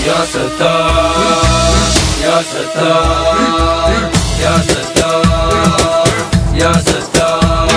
يا ستار يا ستار يا ستار يا ستار.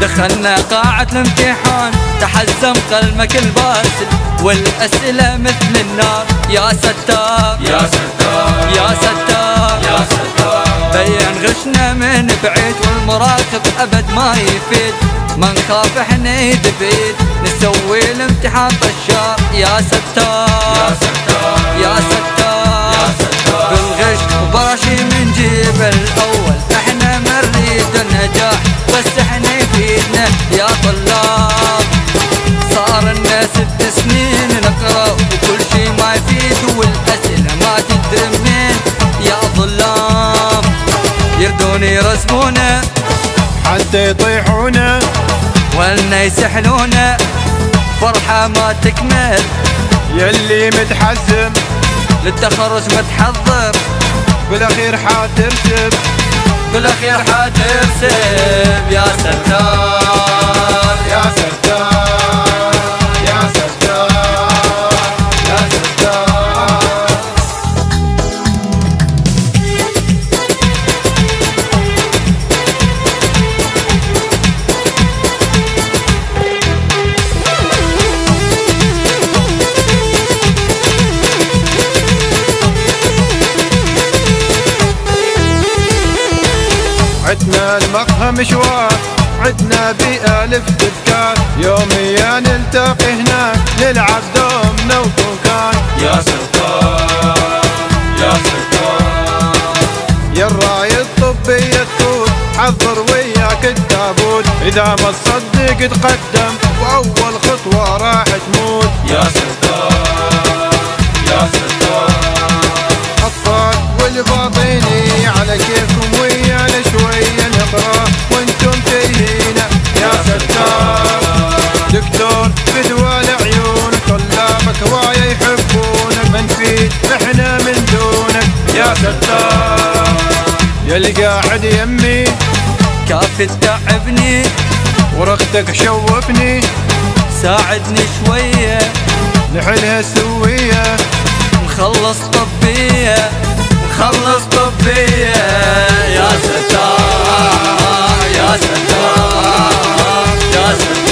دخلنا قاعة الامتحان تحزم قلمك الباسل والأسئلة مثل النار. يا ستار يا ستار يا ستار يا ستار. بين غشنا من بعيد والمراقب أبد ما يفيد. ما نخاف احنا ايد بيد نسوي الامتحان طشار. يا ستار يا ستار يا ستار يا ستار. بالغش وبراشي من جيب الأول احنا ما نريد النجاح بس احنا يفيدنا يا طلاب. صار لنا 6 سنين نقرا وكل شي ما يفيد والأسئلة ما تدري منين يا ظلام. يردون يرسمونا حتى يطيحونا ولنا يسحلونا فرحة ما تكمل. يلي متحزم للتخرج متحضر بالاخير حترسب بالاخير حترسب. يا ستار يا ستار يا ستار يا ستار. عدنا المقهى مشوار عدنا بألف تذكار يوميا نلتقي هناك نلعب دومنا وكوكان. يا ستار يا ستار. يا الراي الطبي تفوت حضر وياك التابوت إذا ما تصدق تقدم وأول خطوة راح تموت. يا ستار يا ستار. أطفال والباطيني على كيفكم ويانا شوية نقرا وانتم تيهينا. يا ستار دكتور بدوى العيون طلابك هواية يحبونك ما نفيد احنا من دونك. يا ستار يلي قاعد يمي كافي تتعبني ورختك شوفني ساعدني شوية نحلها سوية نخلص طبية نخلص طبية. يا ستار يا ستار يا ستار.